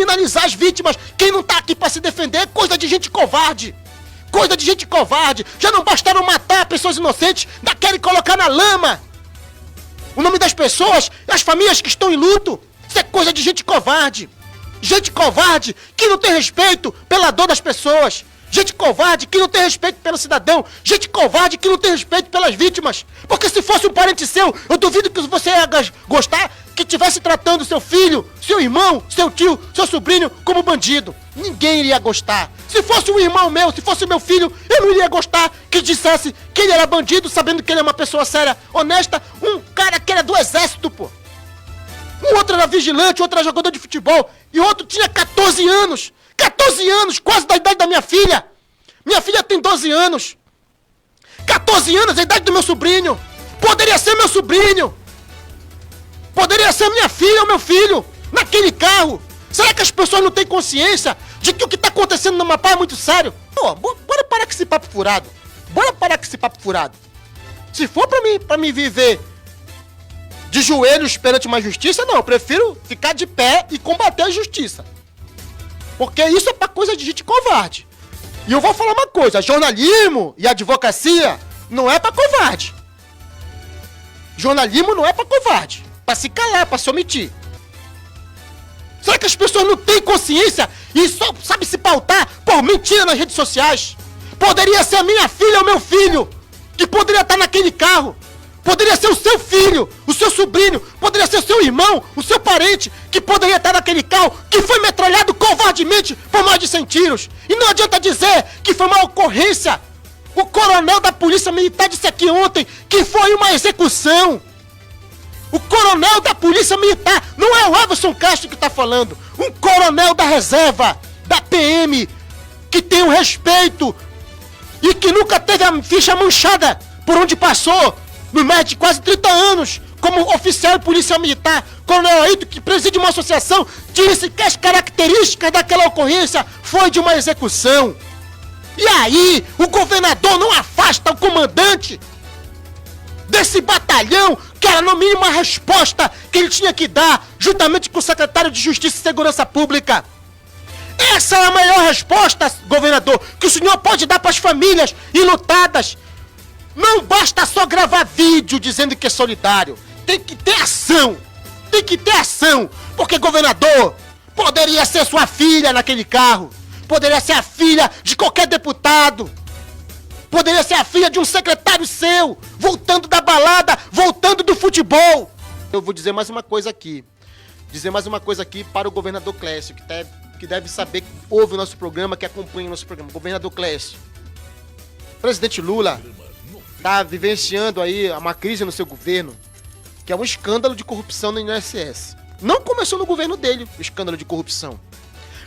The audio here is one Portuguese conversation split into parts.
criminalizar as vítimas. Quem não tá aqui pra se defender é coisa de gente covarde. Coisa de gente covarde. Já não bastaram matar pessoas inocentes, ainda querem colocar na lama o nome das pessoas, as famílias que estão em luto. Isso é coisa de gente covarde. Gente covarde que não tem respeito pela dor das pessoas. Gente covarde que não tem respeito pelo cidadão. Gente covarde que não tem respeito pelas vítimas. Porque se fosse um parente seu, eu duvido que você ia gostar que estivesse tratando seu filho, seu irmão, seu tio, seu sobrinho como bandido. Ninguém iria gostar. Se fosse um irmão meu, se fosse meu filho, eu não iria gostar que dissesse que ele era bandido, sabendo que ele é uma pessoa séria, honesta, um cara que era do exército, pô. Um outro era vigilante, outro era jogador de futebol, e outro tinha 14 anos. 14 anos, quase da idade da minha filha. Minha filha tem 12 anos. 14 anos, a idade do meu sobrinho. Poderia ser meu sobrinho. Poderia ser minha filha ou meu filho. Naquele carro. Será que as pessoas não têm consciência de que o que está acontecendo no Amapá é muito sério? Pô, bora parar com esse papo furado. Bora parar com esse papo furado. Se for pra mim viver de joelhos perante uma justiça, não. Eu prefiro ficar de pé e combater a justiça. Porque isso é pra coisa de gente covarde. E eu vou falar uma coisa, jornalismo e advocacia não é pra covarde. Jornalismo não é pra covarde. Pra se calar, pra se omitir. Será que as pessoas não têm consciência e só sabem se pautar por mentira nas redes sociais? Poderia ser a minha filha ou meu filho que poderia estar naquele carro. Poderia ser o seu filho, o seu sobrinho, poderia ser o seu irmão, o seu parente, que poderia estar naquele carro que foi metralhado covardemente por mais de 100 tiros. E não adianta dizer que foi uma ocorrência. O coronel da Polícia Militar disse aqui ontem que foi uma execução. O coronel da Polícia Militar, não é o Everson Castro que está falando. Um coronel da reserva, da PM, que tem o respeito e que nunca teve a ficha manchada por onde passou. No mais de quase 30 anos, como oficial de polícia militar, Coronel Aito, que preside uma associação, disse que as características daquela ocorrência foi de uma execução. E aí, o governador não afasta o comandante desse batalhão, que era no mínimo a resposta que ele tinha que dar, juntamente com o secretário de Justiça e Segurança Pública. Essa é a melhor resposta, governador, que o senhor pode dar para as famílias enlutadas. Não basta só gravar vídeo dizendo que é solidário. Tem que ter ação. Tem que ter ação. Porque, governador, poderia ser sua filha naquele carro. Poderia ser a filha de qualquer deputado. Poderia ser a filha de um secretário seu, voltando da balada, voltando do futebol. Eu vou dizer mais uma coisa aqui. Dizer mais uma coisa aqui para o governador Clécio, que deve saber que ouve o nosso programa, que acompanha o nosso programa. Governador Clécio. Presidente Lula está vivenciando aí uma crise no seu governo, que é um escândalo de corrupção no INSS. Não começou no governo dele, o escândalo de corrupção.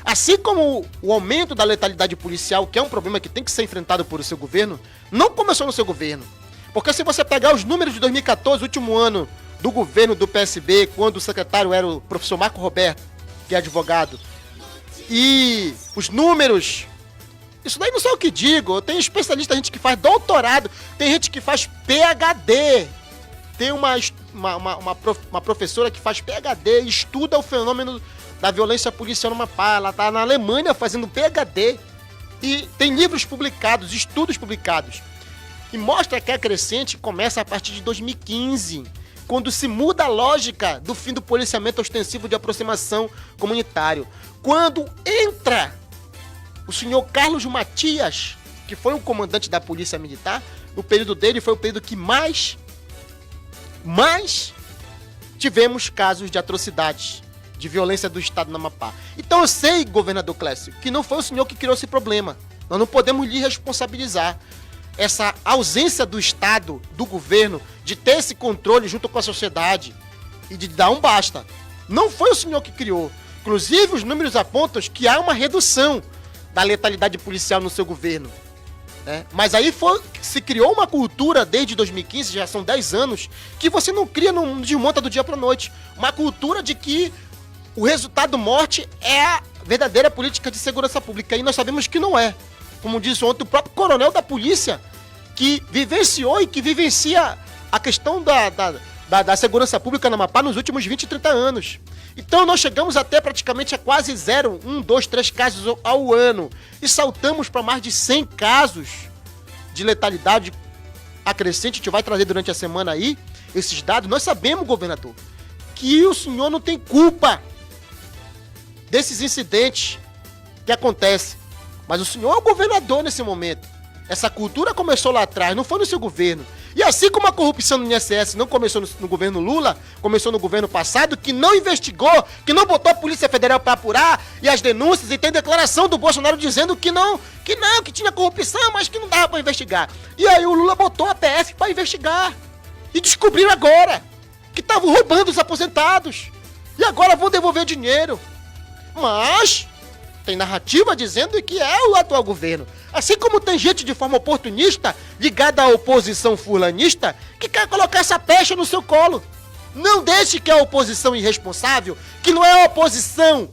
Assim como o aumento da letalidade policial, que é um problema que tem que ser enfrentado por o seu governo, não começou no seu governo. Porque se você pegar os números de 2014, último ano do governo do PSB, quando o secretário era o professor Marco Roberto, que é advogado, e os números... Isso daí não sei o que digo, tem especialista, gente que faz doutorado, tem gente que faz PhD, tem uma professora que faz PhD, estuda o fenômeno da violência policial no Amapá, ela está na Alemanha fazendo PhD, e tem livros publicados, estudos publicados, e mostra que a crescente começa a partir de 2015, quando se muda a lógica do fim do policiamento ostensivo de aproximação comunitário, quando entra o senhor Carlos Matias, que foi o comandante da Polícia Militar, no período dele foi o período que mais tivemos casos de atrocidades, de violência do Estado no Amapá. Então eu sei, governador Clécio, que não foi o senhor que criou esse problema. Nós não podemos lhe responsabilizar. Essa ausência do Estado, do governo, de ter esse controle junto com a sociedade e de dar um basta. Não foi o senhor que criou. Inclusive, os números apontam que há uma redução da letalidade policial no seu governo, né? Mas aí se criou uma cultura desde 2015, já são 10 anos, que você não cria, não desmonta do dia para noite. Uma cultura de que o resultado morte é a verdadeira política de segurança pública, e nós sabemos que não é. Como disse ontem o próprio coronel da polícia, que vivenciou e que vivencia a questão da segurança pública no Amapá nos últimos 20, 30 anos. Então nós chegamos até praticamente a quase 0, 1, 2, 3 casos ao ano. E saltamos para mais de 100 casos de letalidade acrescente. A gente vai trazer durante a semana aí esses dados. Nós sabemos, governador, que o senhor não tem culpa desses incidentes que acontecem. Mas o senhor é o governador nesse momento. Essa cultura começou lá atrás, não foi no seu governo. E assim como a corrupção no INSS não começou no governo Lula, começou no governo passado, que não investigou, que não botou a Polícia Federal para apurar e as denúncias, e tem declaração do Bolsonaro dizendo que tinha corrupção, mas que não dava para investigar. E aí o Lula botou a PF para investigar. E descobriram agora que estavam roubando os aposentados. E agora vão devolver dinheiro. Mas tem narrativa dizendo que é o atual governo. Assim como tem gente de forma oportunista, ligada à oposição fulanista, que quer colocar essa pecha no seu colo. Não deixe que a oposição irresponsável, que não é a oposição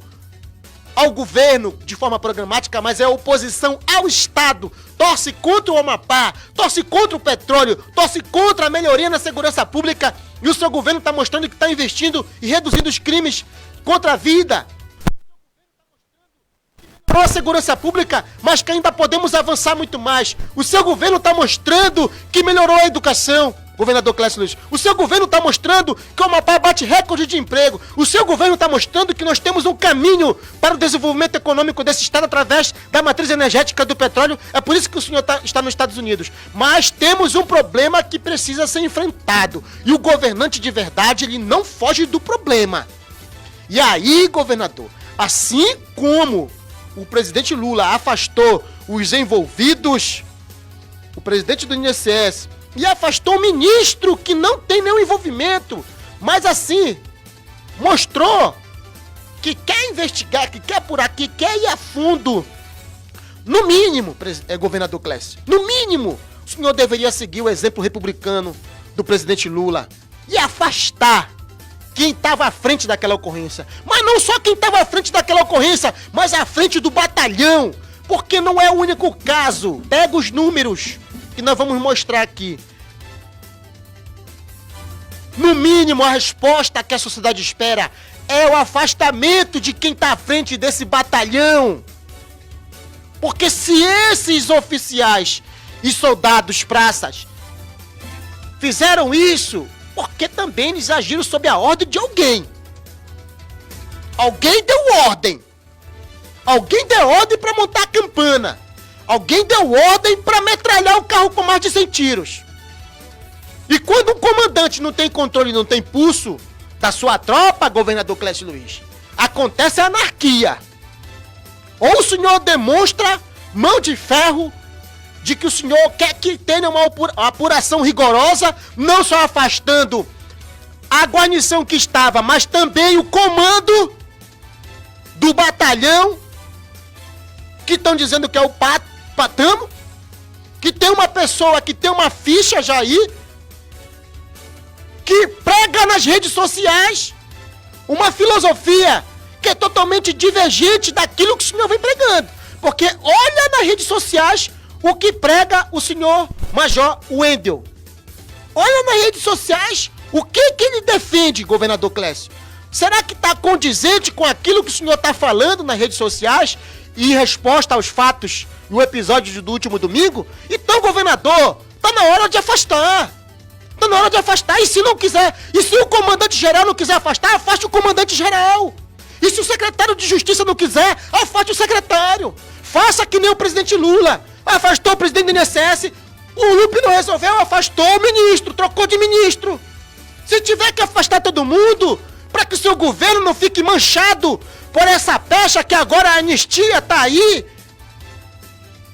ao governo de forma programática, mas é a oposição ao Estado, torce contra o Amapá, torce contra o petróleo, torce contra a melhoria na segurança pública, e o seu governo está mostrando que está investindo e reduzindo os crimes contra a vida. A segurança pública, mas que ainda podemos avançar muito mais. O seu governo está mostrando que melhorou a educação, governador Clécio Luiz. O seu governo está mostrando que o Amapá bate recorde de emprego. O seu governo está mostrando que nós temos um caminho para o desenvolvimento econômico desse estado através da matriz energética do petróleo. É por isso que o senhor está nos Estados Unidos. Mas temos um problema que precisa ser enfrentado. E o governante de verdade, ele não foge do problema. E aí, governador, assim como o presidente Lula afastou os envolvidos, o presidente do INSS, e afastou o ministro que não tem nenhum envolvimento, mas assim, mostrou que quer investigar, que quer apurar, que quer ir a fundo. No mínimo, governador Clécio, no mínimo, o senhor deveria seguir o exemplo republicano do presidente Lula e afastar quem estava à frente daquela ocorrência. Mas não só quem estava à frente daquela ocorrência, mas à frente do batalhão. Porque não é o único caso. Pega os números que nós vamos mostrar aqui. No mínimo, a resposta que a sociedade espera é o afastamento de quem está à frente desse batalhão. Porque se esses oficiais e soldados praças fizeram isso, porque também eles agiram sob a ordem de alguém. Alguém deu ordem. Alguém deu ordem para montar a campana. Alguém deu ordem para metralhar o carro com mais de 100 tiros. E quando um comandante não tem controle, não tem pulso da sua tropa, governador Clécio Luiz, acontece a anarquia. Ou o senhor demonstra mão de ferro de que o senhor quer que tenha uma apuração rigorosa, não só afastando a guarnição que estava, mas também o comando do batalhão, que estão dizendo que é o Patamo, que tem uma pessoa que tem uma ficha já aí, que prega nas redes sociais uma filosofia que é totalmente divergente daquilo que o senhor vem pregando. Porque olha nas redes sociais o que prega o senhor Major Wendel. Olha nas redes sociais o que ele defende, governador Clécio. Será que está condizente com aquilo que o senhor está falando nas redes sociais e em resposta aos fatos no episódio do último domingo? Então, governador, está na hora de afastar. Está na hora de afastar. E se não quiser, e se o comandante-geral não quiser afastar, afaste o comandante-geral. E se o secretário de Justiça não quiser, afaste o secretário. Faça que nem o presidente Lula. Afastou o presidente do INSS, o Lupe não resolveu, afastou o ministro, trocou de ministro. Se tiver que afastar todo mundo, para que o seu governo não fique manchado por essa pecha que agora a anistia tá aí,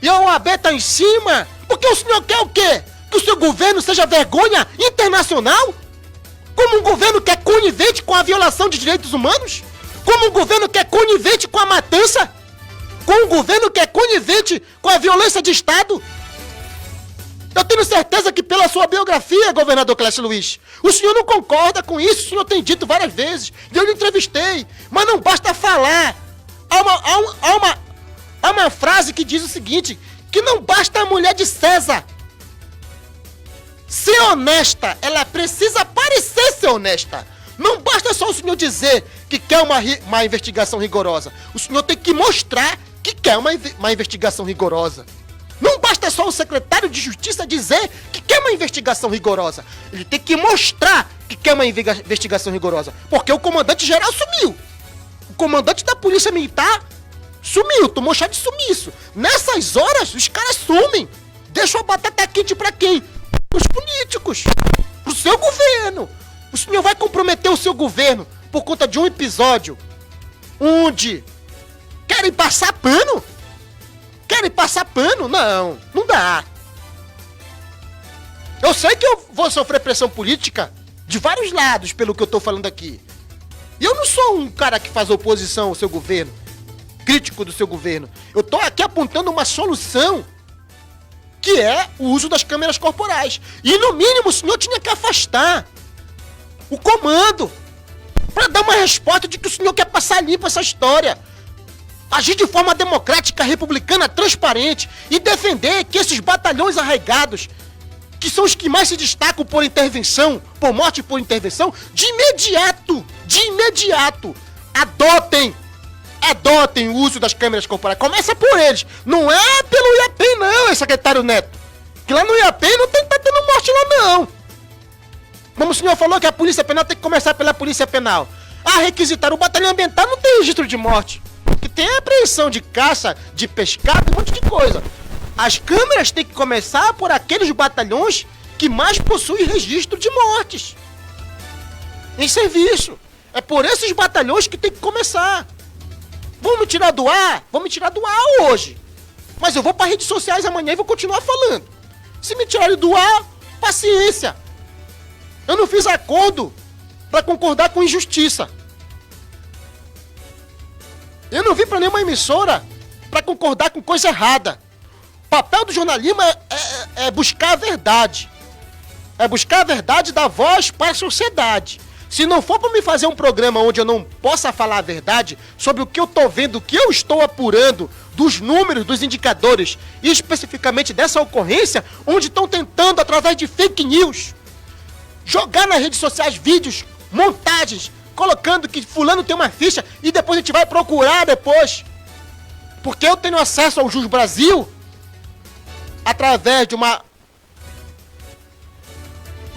e a OAB tá em cima, porque o senhor quer o quê? Que o seu governo seja vergonha internacional? Como um governo que é conivente com a violação de direitos humanos? Como um governo que é conivente com a matança? Com um governo que é conivente com a violência de Estado? Eu tenho certeza que pela sua biografia, governador Clécio Luiz, o senhor não concorda com isso, o senhor tem dito várias vezes, eu lhe entrevistei, mas não basta falar. Há uma frase que diz o seguinte, que não basta a mulher de César ser honesta, ela precisa parecer ser honesta. Não basta só o senhor dizer que quer uma investigação rigorosa. O senhor tem que mostrar que quer uma investigação rigorosa. Não basta só o secretário de Justiça dizer que quer uma investigação rigorosa. Ele tem que mostrar que quer uma investigação rigorosa. Porque o comandante-geral sumiu. O comandante da Polícia Militar sumiu, tomou chá de sumiço. Nessas horas, os caras sumem. Deixam a batata quente pra quem? Os políticos. Pro seu governo. O senhor vai comprometer o seu governo por conta de um episódio onde querem passar pano? Querem passar pano? Não, não dá. Eu sei que eu vou sofrer pressão política de vários lados pelo que eu tô falando aqui. E eu não sou um cara que faz oposição ao seu governo, crítico do seu governo. Eu tô aqui apontando uma solução, que é o uso das câmeras corporais. E no mínimo o senhor tinha que afastar o comando pra dar uma resposta de que o senhor quer passar limpo essa história. Agir de forma democrática, republicana, transparente e defender que esses batalhões arraigados, que são os que mais se destacam por intervenção, por morte por intervenção, de imediato, adotem o uso das câmeras corporais. Começa por eles. Não é pelo IAPEM não, secretário Neto. Que lá no IAPEM não tá tendo morte lá não. Como o senhor falou que a Polícia Penal tem que começar pela Polícia Penal. Requisitar o batalhão ambiental não tem registro de morte. Que tem apreensão de caça, de pescado, um monte de coisa. As câmeras têm que começar por aqueles batalhões que mais possuem registro de mortes em serviço. É por esses batalhões que tem que começar. Vão me tirar do ar? Vão me tirar do ar hoje. Mas eu vou para redes sociais amanhã e vou continuar falando. Se me tirarem do ar, paciência. Eu não fiz acordo para concordar com injustiça. Eu não vim para nenhuma emissora para concordar com coisa errada. O papel do jornalismo é buscar a verdade. É buscar a verdade, dar voz para a sociedade. Se não for para me fazer um programa onde eu não possa falar a verdade sobre o que eu tô vendo, o que eu estou apurando dos números, dos indicadores, e especificamente dessa ocorrência, onde estão tentando, através de fake news, jogar nas redes sociais vídeos, montagens, colocando que fulano tem uma ficha e depois a gente vai procurar depois. Porque eu tenho acesso ao Jus Brasil através de uma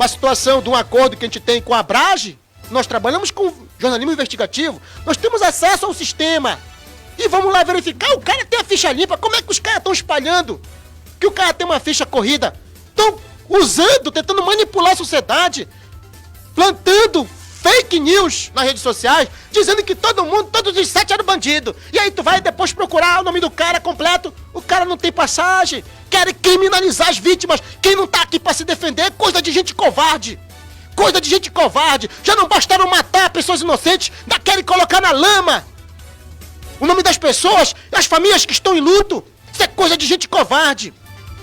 situação, de um acordo que a gente tem com a Abrage. Nós trabalhamos com jornalismo investigativo, nós temos acesso ao sistema. E vamos lá verificar, o cara tem a ficha limpa, como é que os caras estão espalhando que o cara tem uma ficha corrida? Estão usando, tentando manipular a sociedade, plantando fake news nas redes sociais, dizendo que todo mundo, todos os 7 eram bandido. E aí tu vai depois procurar o nome do cara completo, o cara não tem passagem. Querem criminalizar as vítimas. Quem não tá aqui pra se defender é coisa de gente covarde. Coisa de gente covarde. Já não bastaram matar pessoas inocentes, ainda querem colocar na lama o nome das pessoas, as famílias que estão em luto. Isso é coisa de gente covarde.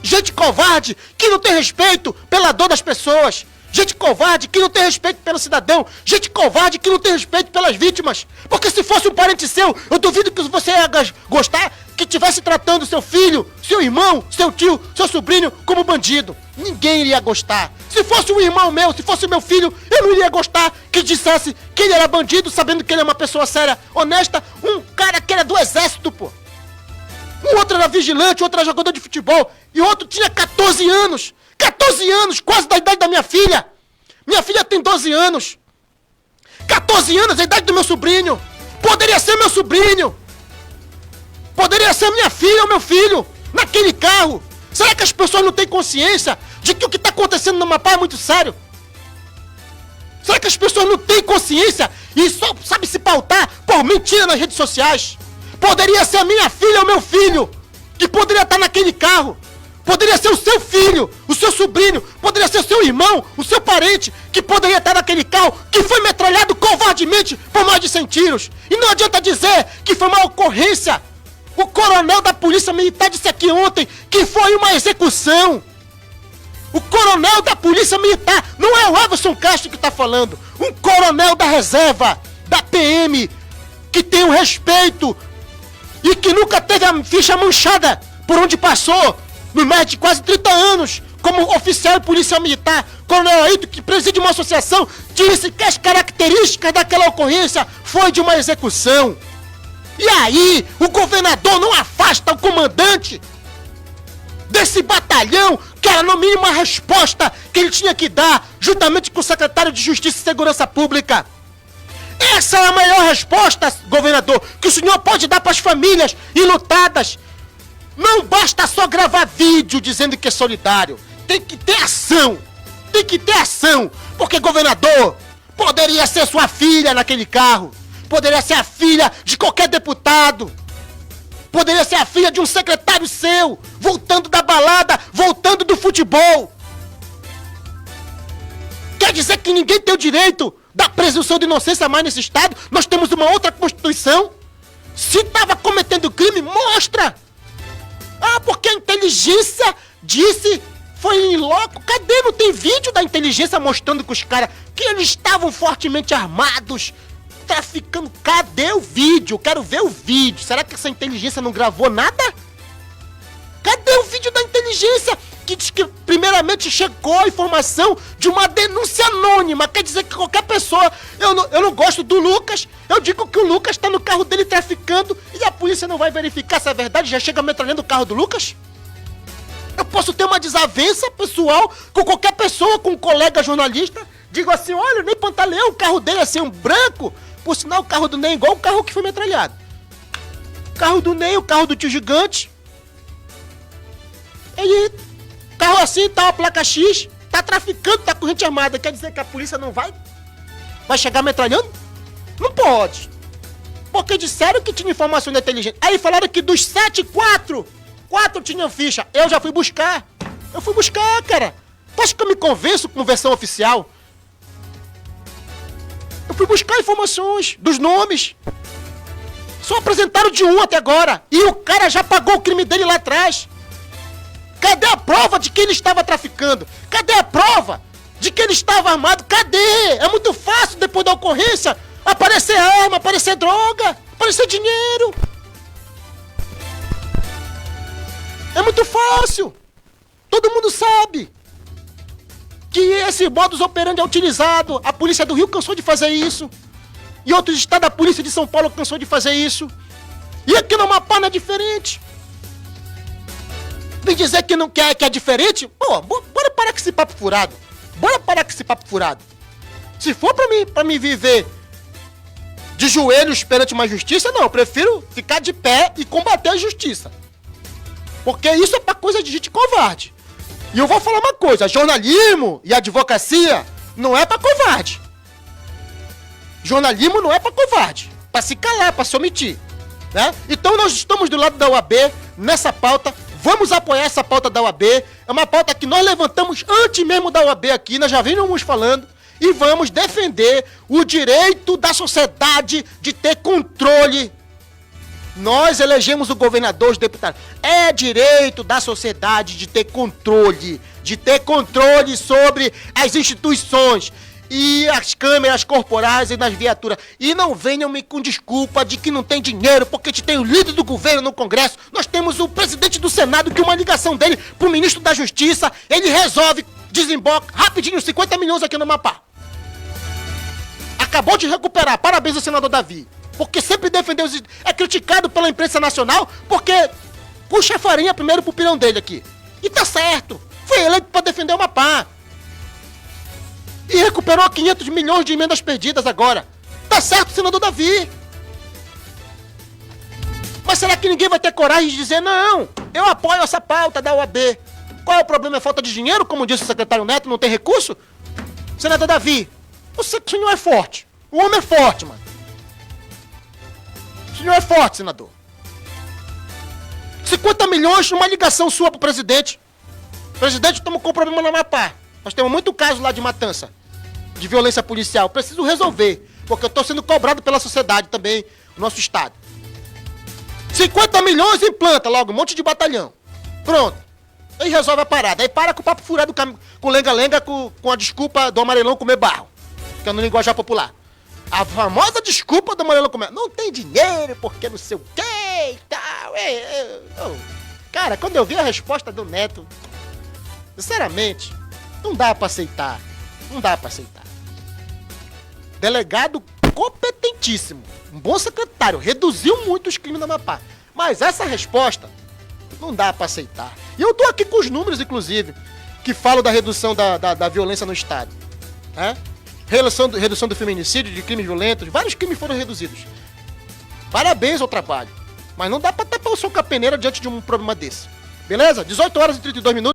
Gente covarde que não tem respeito pela dor das pessoas. Gente covarde que não tem respeito pelo cidadão. Gente covarde que não tem respeito pelas vítimas. Porque se fosse um parente seu, eu duvido que você ia gostar que tivesse tratando seu filho, seu irmão, seu tio, seu sobrinho como bandido. Ninguém iria gostar. Se fosse um irmão meu, se fosse meu filho, eu não iria gostar que dissesse que ele era bandido, sabendo que ele é uma pessoa séria, honesta, um cara que era do exército, pô. Um outro era vigilante, outro era jogador de futebol, e outro tinha 14 anos. 14 anos, quase da idade da minha filha. Minha filha tem 12 anos. 14 anos, a idade do meu sobrinho. Poderia ser meu sobrinho. Poderia ser minha filha ou meu filho, naquele carro. Será que as pessoas não têm consciência de que o que está acontecendo no Amapá é muito sério? Será que as pessoas não têm consciência e só sabem se pautar por mentira nas redes sociais? Poderia ser a minha filha ou meu filho que poderia estar naquele carro. Poderia ser o seu filho, o seu sobrinho, poderia ser o seu irmão, o seu parente, que poderia estar naquele carro que foi metralhado covardemente por mais de 100 tiros. E não adianta dizer que foi uma ocorrência. O coronel da Polícia Militar disse aqui ontem que foi uma execução. O coronel da Polícia Militar, não é o Everson Castro que está falando. Um coronel da reserva, da PM, que tem um respeito e que nunca teve a ficha manchada por onde passou, no mais de quase 30 anos, como oficial e policial militar, Coronel Ailton, que preside uma associação, disse que as características daquela ocorrência foi de uma execução. E aí, o governador não afasta o comandante desse batalhão, que era no mínimo a resposta que ele tinha que dar, juntamente com o secretário de Justiça e Segurança Pública. Essa é a maior resposta, governador, que o senhor pode dar para as famílias enlutadas. Não basta só gravar vídeo dizendo que é solidário. Tem que ter ação. Tem que ter ação. Porque, governador, poderia ser sua filha naquele carro. Poderia ser a filha de qualquer deputado. Poderia ser a filha de um secretário seu, voltando da balada, voltando do futebol. Quer dizer que ninguém tem o direito da presunção de inocência mais nesse estado? Nós temos uma outra Constituição. Se estava cometendo crime, mostra. Ah, porque a inteligência disse, foi em loco. Cadê? Não tem vídeo da inteligência mostrando que os caras, que eles estavam fortemente armados, traficando. Cadê o vídeo? Quero ver o vídeo. Será que essa inteligência não gravou nada? Cadê o vídeo da inteligência que diz que primeiramente chegou a informação de uma denúncia anônima? Quer dizer que qualquer pessoa... Eu não gosto do Lucas. Eu digo que o Lucas está no carro dele traficando e a polícia não vai verificar se é verdade. Já chega metralhando o carro do Lucas? Eu posso ter uma desavença pessoal com qualquer pessoa, com um colega jornalista. Digo assim, olha, nem Pantaleão, o carro dele é assim, um branco. Por sinal, o carro do Ney é igual o carro que foi metralhado. O carro do Ney, o carro do tio Gigante. Ele, carro assim, tá, a placa X, tá traficando, tá com gente armada. Quer dizer que a polícia não vai chegar metralhando? Não pode. Porque disseram que tinha informação da inteligência. Aí falaram que dos 7, 4 tinham ficha. Eu já fui buscar. Eu fui buscar, cara. Tu acha que eu me convenço com versão oficial? Eu fui buscar informações dos nomes. Só apresentaram de um até agora. E o cara já pagou o crime dele lá atrás. Cadê a prova de que ele estava traficando? Cadê a prova de que ele estava armado? Cadê? É muito fácil, depois da ocorrência, aparecer arma, aparecer droga, aparecer dinheiro. É muito fácil. Todo mundo sabe que esse modus operandi é utilizado. A polícia do Rio cansou de fazer isso. E outros estados, a polícia de São Paulo cansou de fazer isso. E aqui no Amapá não é diferente. Vem dizer que não quer, que é diferente? Pô, bora parar com esse papo furado. Bora parar com esse papo furado. Se for pra mim viver de joelhos perante uma justiça, não. Eu prefiro ficar de pé e combater a justiça. Porque isso é pra coisa de gente covarde. E eu vou falar uma coisa, jornalismo e advocacia não é pra covarde. Jornalismo não é pra covarde. Pra se calar, pra se omitir. Né? Então nós estamos do lado da OAB nessa pauta. Vamos apoiar essa pauta da OAB. É uma pauta que nós levantamos antes mesmo da OAB aqui. Nós já vínhamos falando. E vamos defender o direito da sociedade de ter controle. Nós elegemos o governador, os deputados. É direito da sociedade de ter controle. De ter controle sobre as instituições. E as câmeras corporais e nas viaturas. E não venham me com desculpa de que não tem dinheiro, porque a gente tem o líder do governo no Congresso, nós temos o presidente do Senado, que uma ligação dele pro ministro da Justiça, ele resolve, desemboca rapidinho 50 milhões aqui no Amapá. Acabou de recuperar, parabéns ao senador Davi. Porque sempre defendeu, é criticado pela imprensa nacional, porque puxa a farinha primeiro pro pirão dele aqui. E tá certo, foi eleito pra defender o Amapá. E recuperou 500 milhões de emendas perdidas agora. Tá certo, senador Davi. Mas será que ninguém vai ter coragem de dizer, não, eu apoio essa pauta da OAB. Qual é o problema? É falta de dinheiro, como disse o secretário Neto, não tem recurso? Senador Davi, eu sei que o senhor é forte. O homem é forte, mano. O senhor é forte, senador. 50 milhões, uma ligação sua pro presidente. Presidente, estamos com problema no Amapá. Nós temos muito caso lá de matança, de violência policial. Preciso resolver, porque eu estou sendo cobrado pela sociedade também, no nosso estado. 50 milhões implanta logo, um monte de batalhão. Pronto. Aí resolve a parada. Aí para com o papo furado com lenga-lenga, com a desculpa do amarelão comer barro. Que é no linguajar popular. A famosa desculpa do amarelão comer. Não tem dinheiro, porque não sei o que e tal. Cara, quando eu vi a resposta do Neto... Sinceramente, não dá pra aceitar. Não dá pra aceitar. Delegado competentíssimo, um bom secretário, reduziu muito os crimes no Amapá. Mas essa resposta não dá pra aceitar. E eu tô aqui com os números, inclusive, que falam da redução da violência no estado. Né? Redução do feminicídio, de crimes violentos, vários crimes foram reduzidos. Parabéns ao trabalho. Mas não dá pra tapar o seu capeneira diante de um problema desse. Beleza? 18 horas e 32 minutos.